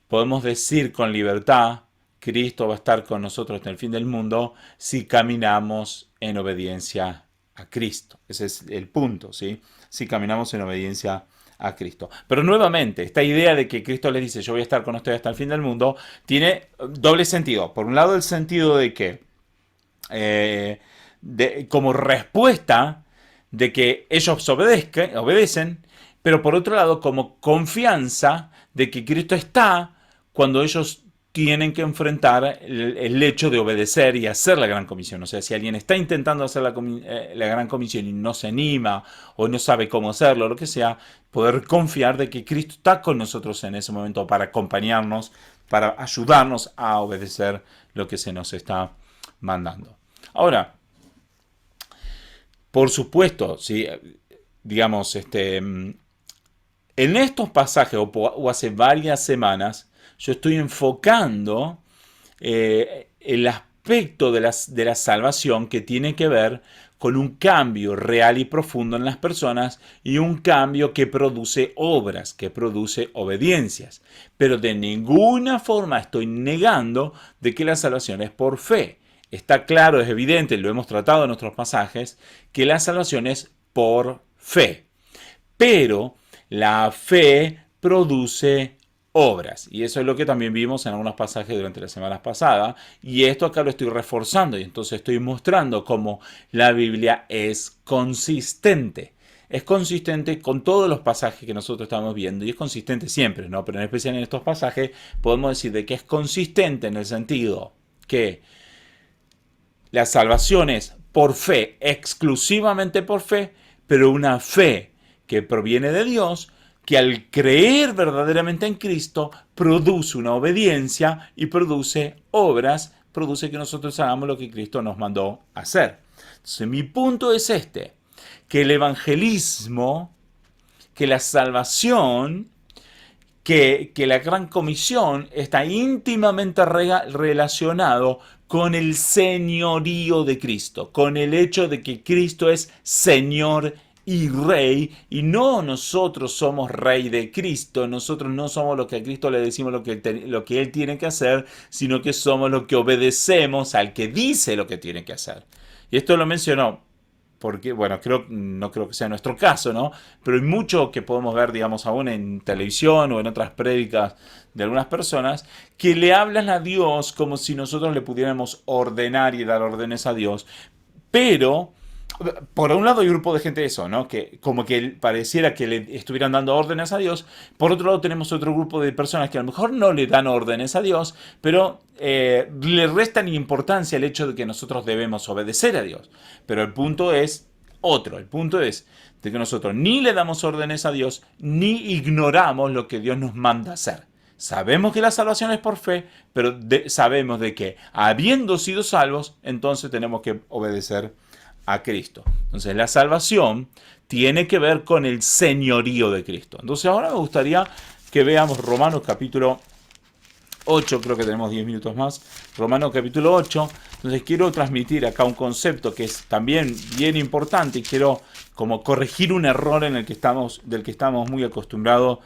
podemos decir con libertad, Cristo va a estar con nosotros hasta el fin del mundo si caminamos en obediencia a Cristo. Ese es el punto, ¿sí? Si caminamos en obediencia a Cristo. Pero nuevamente, esta idea de que Cristo les dice yo voy a estar con ustedes hasta el fin del mundo, tiene doble sentido. Por un lado, el sentido de que como respuesta de que ellos obedecen, pero por otro lado, como confianza de que Cristo está cuando ellos tienen que enfrentar el hecho de obedecer y hacer la gran comisión. O sea, si alguien está intentando hacer la gran comisión y no se anima o no sabe cómo hacerlo, lo que sea, poder confiar de que Cristo está con nosotros en ese momento para acompañarnos, para ayudarnos a obedecer lo que se nos está mandando. Ahora, por supuesto, si digamos, en estos pasajes o hace varias semanas, yo estoy enfocando el aspecto de la salvación que tiene que ver con un cambio real y profundo en las personas y un cambio que produce obras, que produce obediencias. Pero de ninguna forma estoy negando de que la salvación es por fe. está claro, es evidente, lo hemos tratado en nuestros pasajes, que la salvación es por fe. Pero la fe produce obras. Y eso es lo que también vimos en algunos pasajes durante las semanas pasadas. Y esto acá lo estoy reforzando. Y entonces estoy mostrando cómo la Biblia es consistente. Es consistente con todos los pasajes que nosotros estamos viendo. Y es consistente siempre, ¿no? Pero en especial en estos pasajes podemos decir de que es consistente en el sentido que la salvación es por fe, exclusivamente por fe, pero una fe que proviene de Dios, que al creer verdaderamente en Cristo produce una obediencia y produce obras, produce que nosotros hagamos lo que Cristo nos mandó hacer. Entonces mi punto es este, que el evangelismo, que la salvación, que la gran comisión está íntimamente relacionado con el señorío de Cristo, con el hecho de que Cristo es Señor y Rey, y no nosotros somos Rey de Cristo, nosotros no somos los que a Cristo le decimos lo que Él tiene que hacer, sino que somos los que obedecemos al que dice lo que tiene que hacer. Y esto lo mencionó porque, bueno, no creo que sea nuestro caso, ¿no? Pero hay mucho que podemos ver, digamos, aún en televisión o en otras prédicas de algunas personas que le hablan a Dios como si nosotros le pudiéramos ordenar y dar órdenes a Dios. Pero, por un lado hay un grupo de gente de eso, ¿no? Que como que pareciera que le estuvieran dando órdenes a Dios. Por otro lado tenemos otro grupo de personas que a lo mejor no le dan órdenes a Dios, pero le restan importancia el hecho de que nosotros debemos obedecer a Dios. Pero el punto es otro. El punto es de que nosotros ni le damos órdenes a Dios, ni ignoramos lo que Dios nos manda hacer. Sabemos que la salvación es por fe, pero sabemos de que habiendo sido salvos, entonces tenemos que obedecer a Cristo. Entonces la salvación tiene que ver con el señorío de Cristo. Entonces ahora me gustaría que veamos Romanos capítulo 8, creo que tenemos 10 minutos más. Romanos capítulo 8. Entonces quiero transmitir acá un concepto que es también bien importante y quiero como corregir un error en el que del que estamos muy acostumbrados,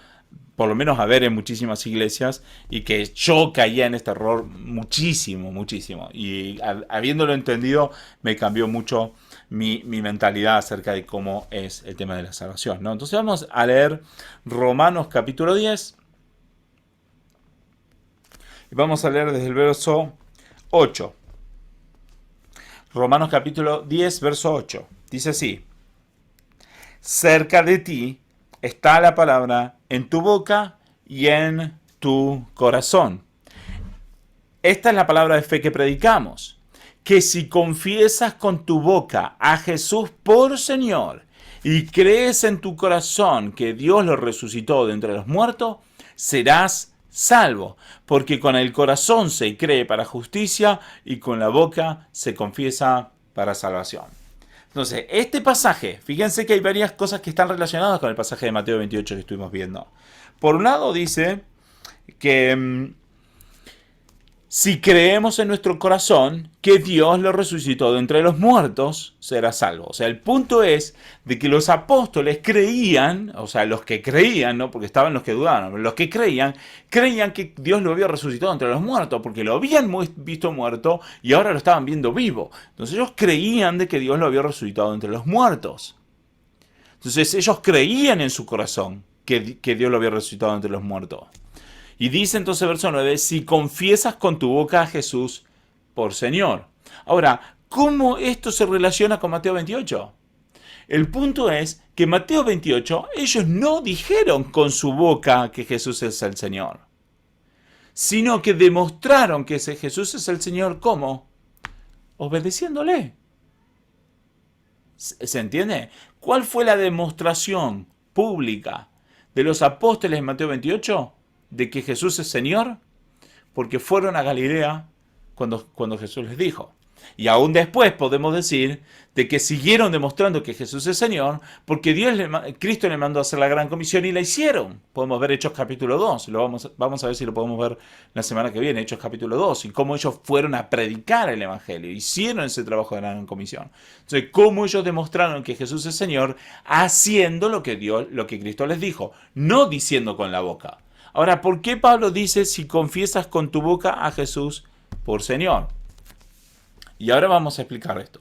por lo menos a ver en muchísimas iglesias, y que yo caía en este error muchísimo. Y habiéndolo entendido, me cambió mucho mi mentalidad acerca de cómo es el tema de la salvación, ¿no? Entonces vamos a leer Romanos capítulo 10. Y vamos a leer desde el verso 8. Romanos capítulo 10, verso 8. Dice así: cerca de ti está la palabra en tu boca y en tu corazón. Esta es la palabra de fe que predicamos, que si confiesas con tu boca a Jesús por Señor y crees en tu corazón que Dios lo resucitó de entre los muertos, serás salvo, porque con el corazón se cree para justicia y con la boca se confiesa para salvación. Entonces, este pasaje, fíjense que hay varias cosas que están relacionadas con el pasaje de Mateo 28 que estuvimos viendo. Por un lado dice que si creemos en nuestro corazón que Dios lo resucitó de entre los muertos, será salvo. O sea, el punto es de que los apóstoles creían, o sea, los que creían, ¿no? Porque estaban los que dudaban, pero los que creían que Dios lo había resucitado entre los muertos, porque lo habían visto muerto y ahora lo estaban viendo vivo. Entonces ellos creían de que Dios lo había resucitado entre los muertos. Entonces ellos creían en su corazón que Dios lo había resucitado entre los muertos. Y dice entonces verso 9, si confiesas con tu boca a Jesús por Señor. Ahora, ¿cómo esto se relaciona con Mateo 28? El punto es que Mateo 28, ellos no dijeron con su boca que Jesús es el Señor, sino que demostraron que Jesús es el Señor, ¿cómo? Obedeciéndole. ¿Se entiende? ¿Cuál fue la demostración pública de los apóstoles en Mateo 28? De que Jesús es Señor, porque fueron a Galilea cuando Jesús les dijo. Y aún después podemos decir de que siguieron demostrando que Jesús es Señor, porque Cristo le mandó a hacer la gran comisión y la hicieron. Podemos ver Hechos capítulo 2, vamos a ver si lo podemos ver la semana que viene, Hechos capítulo 2, y cómo ellos fueron a predicar el Evangelio, hicieron ese trabajo de la gran comisión. Entonces, cómo ellos demostraron que Jesús es Señor, haciendo lo que Cristo les dijo, no diciendo con la boca. Ahora, ¿por qué Pablo dice si confiesas con tu boca a Jesús por Señor? Y ahora vamos a explicar esto.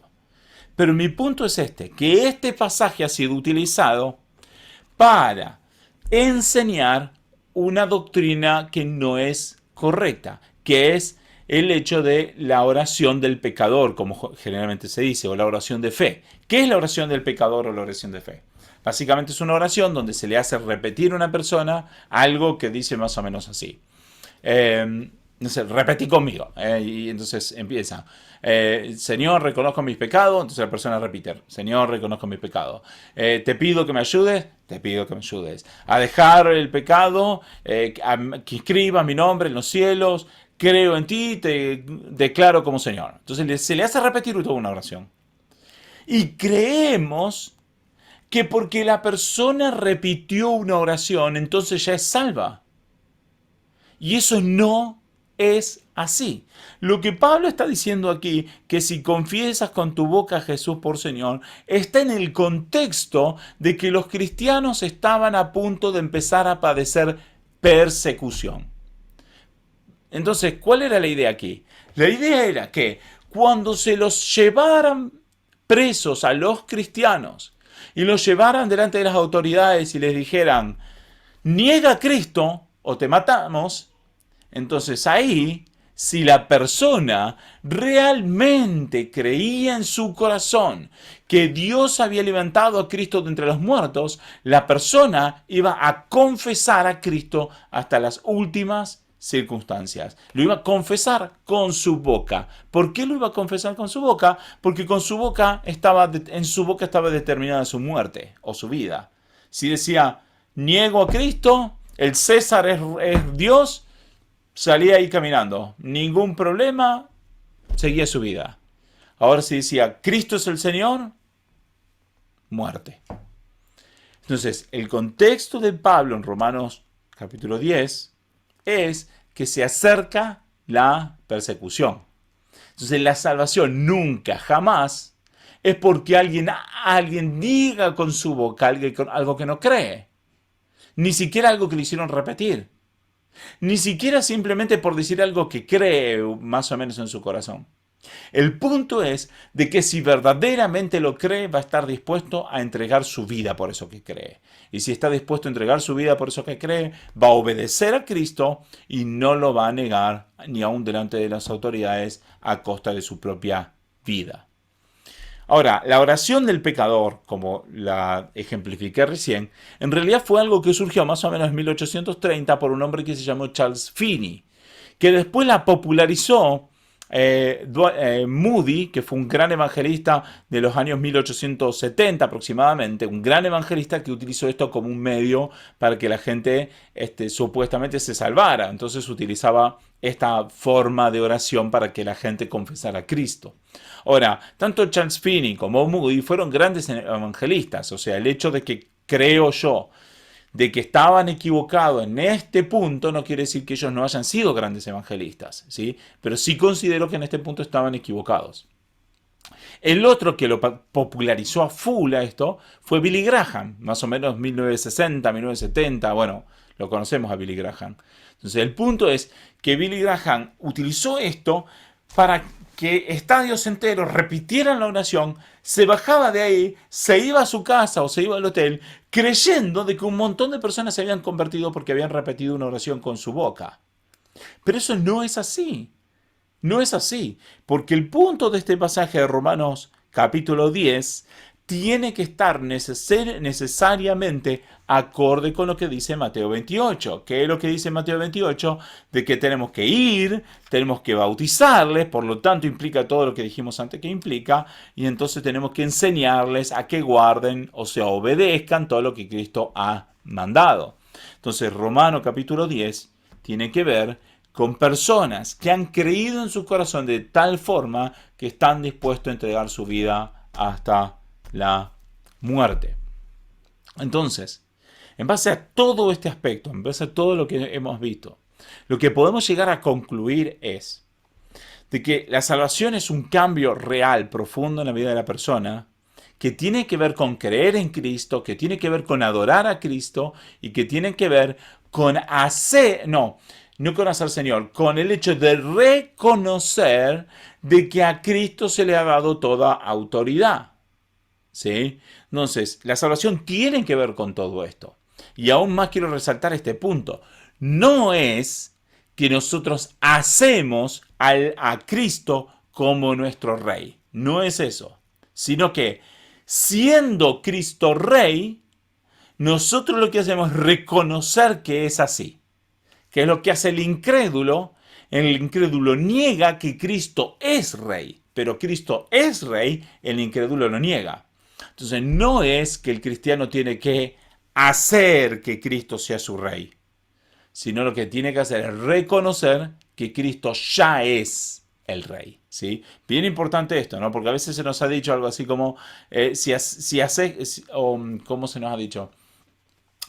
Pero mi punto es que este pasaje ha sido utilizado para enseñar una doctrina que no es correcta, que es el hecho de la oración del pecador, como generalmente se dice, o la oración de fe. ¿Qué es la oración del pecador o la oración de fe? Básicamente es una oración donde se le hace repetir a una persona algo que dice más o menos así. No sé, repetí conmigo. Y entonces empieza. Señor, reconozco mis pecados. Entonces la persona repite. Señor, reconozco mis pecados. Te pido que me ayudes. Te pido que me ayudes. A dejar el pecado. Que escriba mi nombre en los cielos. Creo en ti. Te declaro como Señor. Entonces se le hace repetir toda una oración. Y creemos que porque la persona repitió una oración, entonces ya es salva. Y eso no es así. Lo que Pablo está diciendo aquí, que si confiesas con tu boca a Jesús por Señor, está en el contexto de que los cristianos estaban a punto de empezar a padecer persecución. Entonces, ¿cuál era la idea aquí? La idea era que cuando se los llevaran presos a los cristianos y los llevaran delante de las autoridades y les dijeran, niega a Cristo o te matamos, entonces ahí, si la persona realmente creía en su corazón que Dios había levantado a Cristo de entre los muertos, la persona iba a confesar a Cristo hasta las últimas circunstancias. Lo iba a confesar con su boca. ¿Por qué lo iba a confesar con su boca? Porque con su boca en su boca estaba determinada su muerte o su vida. Si decía, niego a Cristo, el César es Dios, salía ahí caminando. Ningún problema, seguía su vida. Ahora si decía, Cristo es el Señor, muerte. Entonces, el contexto de Pablo en Romanos capítulo 10 es que se acerca la persecución. Entonces la salvación nunca, jamás, es porque alguien diga con su boca algo que no cree. Ni siquiera algo que le hicieron repetir. Ni siquiera simplemente por decir algo que cree más o menos en su corazón. El punto es de que si verdaderamente lo cree, va a estar dispuesto a entregar su vida por eso que cree. Y si está dispuesto a entregar su vida por eso que cree, va a obedecer a Cristo y no lo va a negar ni aún delante de las autoridades a costa de su propia vida. Ahora, la oración del pecador, como la ejemplifiqué recién, en realidad fue algo que surgió más o menos en 1830 por un hombre que se llamó Charles Finney, que después la popularizó Moody, que fue un gran evangelista de los años 1870 aproximadamente, un gran evangelista que utilizó esto como un medio para que la gente supuestamente se salvara. Entonces utilizaba esta forma de oración para que la gente confesara a Cristo. Ahora, tanto Charles Finney como Moody fueron grandes evangelistas, o sea, el hecho de que creo yo de que estaban equivocados en este punto no quiere decir que ellos no hayan sido grandes evangelistas, ¿sí? Pero sí considero que en este punto estaban equivocados. El otro que lo popularizó a full a esto fue Billy Graham, más o menos 1960, 1970, bueno, lo conocemos a Billy Graham. Entonces el punto es que Billy Graham utilizó esto para que estadios enteros repitieran la oración, se bajaba de ahí, se iba a su casa o se iba al hotel, creyendo de que un montón de personas se habían convertido porque habían repetido una oración con su boca. Pero eso no es así. No es así. Porque el punto de este pasaje de Romanos capítulo 10 tiene que estar necesariamente acorde con lo que dice Mateo 28. ¿Qué es lo que dice Mateo 28? De que tenemos que ir, tenemos que bautizarles, por lo tanto implica todo lo que dijimos antes que implica, y entonces tenemos que enseñarles a que guarden, o sea, obedezcan todo lo que Cristo ha mandado. Entonces, Romanos capítulo 10 tiene que ver con personas que han creído en su corazón de tal forma que están dispuestos a entregar su vida hasta la muerte. Entonces, en base a todo este aspecto, en base a todo lo que hemos visto, lo que podemos llegar a concluir es de que la salvación es un cambio real, profundo en la vida de la persona, que tiene que ver con creer en Cristo, que tiene que ver con adorar a Cristo y que tiene que ver con no conocer al Señor, con el hecho de reconocer de que a Cristo se le ha dado toda autoridad. ¿Sí? Entonces, la salvación tiene que ver con todo esto. Y aún más quiero resaltar este punto. No es que nosotros hacemos a Cristo como nuestro Rey. No es eso. Sino que, siendo Cristo Rey, nosotros lo que hacemos es reconocer que es así. Que es lo que hace el incrédulo. El incrédulo niega que Cristo es Rey. Pero Cristo es Rey, el incrédulo lo niega. Entonces no es que el cristiano tiene que hacer que Cristo sea su rey, sino lo que tiene que hacer es reconocer que Cristo ya es el rey. ¿Sí? Bien importante esto, ¿no? Porque a veces se nos ha dicho algo así como, ¿cómo se nos ha dicho?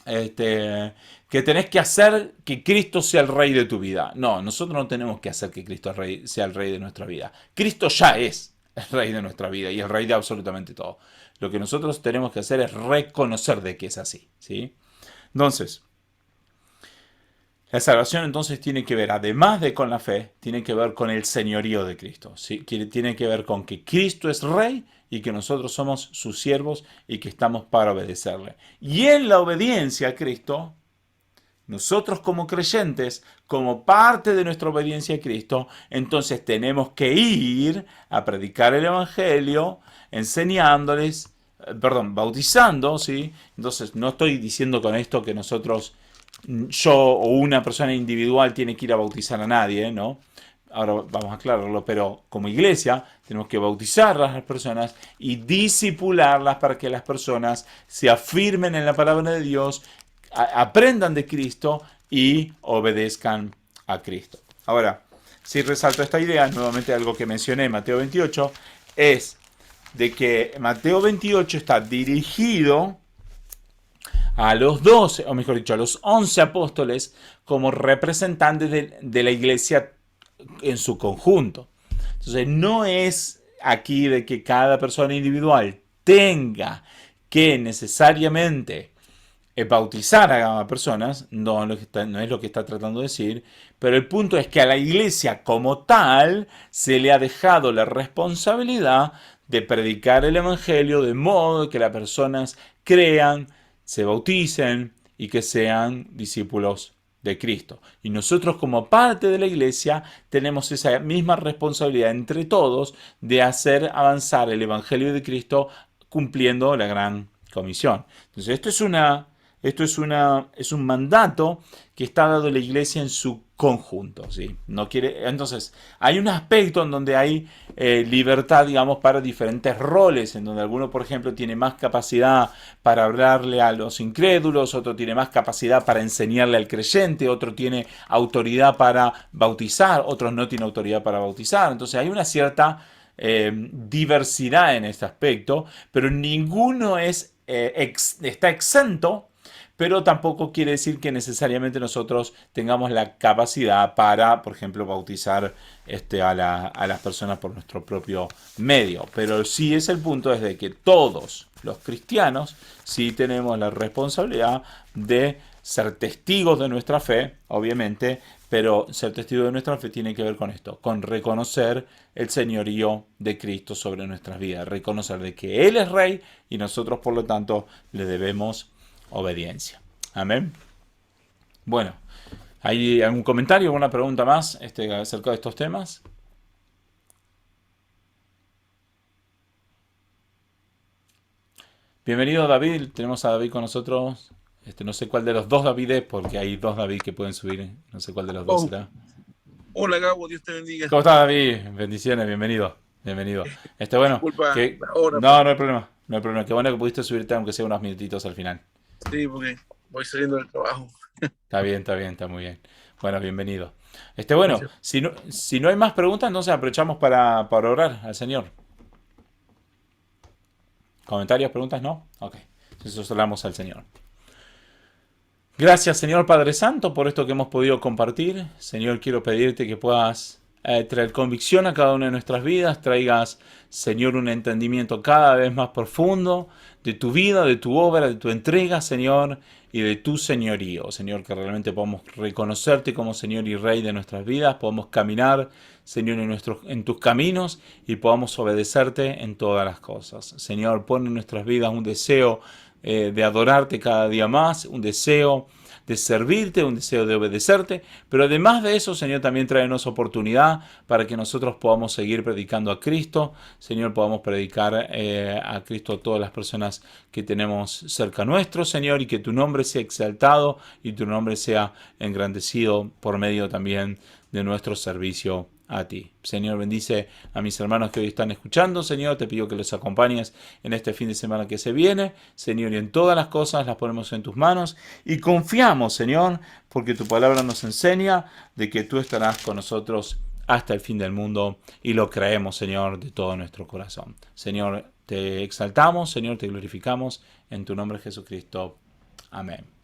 Que tenés que hacer que Cristo sea el rey de tu vida. No, nosotros no tenemos que hacer que Cristo sea el rey de nuestra vida. Cristo ya es el rey de nuestra vida y el rey de absolutamente todo. Lo que nosotros tenemos que hacer es reconocer de que es así, ¿sí? Entonces, la salvación entonces tiene que ver, además de con la fe, tiene que ver con el señorío de Cristo, ¿sí? Tiene que ver con que Cristo es rey y que nosotros somos sus siervos y que estamos para obedecerle. Y en la obediencia a Cristo, nosotros como creyentes, como parte de nuestra obediencia a Cristo, entonces tenemos que ir a predicar el Evangelio, enseñándoles, bautizando, ¿sí? Entonces no estoy diciendo con esto que nosotros, yo o una persona individual tiene que ir a bautizar a nadie, ¿no? Ahora vamos a aclararlo, pero como iglesia tenemos que bautizar a las personas y disipularlas para que las personas se afirmen en la palabra de Dios, aprendan de Cristo y obedezcan a Cristo. Ahora, si resalto esta idea, nuevamente algo que mencioné en Mateo 28, es de que Mateo 28 está dirigido a los 12, o mejor dicho, a los 11 apóstoles como representantes de la iglesia en su conjunto. Entonces, no es aquí de que cada persona individual tenga que necesariamente bautizar a personas, no es lo que está tratando de decir, pero el punto es que a la iglesia como tal se le ha dejado la responsabilidad de predicar el evangelio de modo que las personas crean, se bauticen y que sean discípulos de Cristo. Y nosotros como parte de la iglesia tenemos esa misma responsabilidad entre todos de hacer avanzar el evangelio de Cristo cumpliendo la gran comisión. Entonces es un mandato que está dado a la iglesia en su conjunto, ¿sí? Entonces, hay un aspecto en donde hay libertad, digamos, para diferentes roles, en donde alguno, por ejemplo, tiene más capacidad para hablarle a los incrédulos, otro tiene más capacidad para enseñarle al creyente, otro tiene autoridad para bautizar, otros no tienen autoridad para bautizar. Entonces, hay una cierta diversidad en este aspecto, pero ninguno está exento, pero tampoco quiere decir que necesariamente nosotros tengamos la capacidad para, por ejemplo, bautizar a las personas por nuestro propio medio. Pero sí es el punto desde que todos los cristianos sí tenemos la responsabilidad de ser testigos de nuestra fe, obviamente, pero ser testigo de nuestra fe tiene que ver con esto, con reconocer el señorío de Cristo sobre nuestras vidas, reconocer de que Él es Rey y nosotros, por lo tanto, le debemos obediencia. Amén. Bueno, ¿hay algún comentario, alguna pregunta más acerca de estos temas? Bienvenido David, tenemos a David con nosotros. No sé cuál de los dos Davides, porque hay dos David que pueden subir, no sé cuál de los dos será. Hola Gabo, Dios te bendiga. ¿Cómo estás David? Bendiciones, bienvenido. Bueno, Disculpa que... la hora. No hay problema, no hay problema. Qué bueno que pudiste subirte aunque sea unos minutitos al final. Sí, porque voy saliendo del trabajo. Está bien, está muy bien. Bueno, bienvenido. Bueno, si no hay más preguntas, entonces aprovechamos para orar al Señor. ¿Comentarios, preguntas? ¿No? Ok. Entonces oramos al Señor. Gracias, Señor Padre Santo, por esto que hemos podido compartir. Señor, quiero pedirte que puedas traer convicción a cada una de nuestras vidas. Traigas, Señor, un entendimiento cada vez más profundo de tu vida, de tu obra, de tu entrega, Señor, y de tu señorío. Señor, que realmente podamos reconocerte como Señor y Rey de nuestras vidas, podamos caminar, Señor, en tus caminos y podamos obedecerte en todas las cosas. Señor, pon en nuestras vidas un deseo de adorarte cada día más, un deseo de servirte, un deseo de obedecerte, pero además de eso, Señor, también tráenos oportunidad para que nosotros podamos seguir predicando a Cristo, Señor, podamos predicar a Cristo a todas las personas que tenemos cerca nuestro, Señor, y que tu nombre sea exaltado y tu nombre sea engrandecido por medio también de nuestro servicio a ti. Señor, bendice a mis hermanos que hoy están escuchando. Señor, te pido que los acompañes en este fin de semana que se viene. Señor, y en todas las cosas las ponemos en tus manos y confiamos, Señor, porque tu palabra nos enseña de que tú estarás con nosotros hasta el fin del mundo y lo creemos, Señor, de todo nuestro corazón. Señor, te exaltamos, Señor, te glorificamos en tu nombre, Jesucristo. Amén.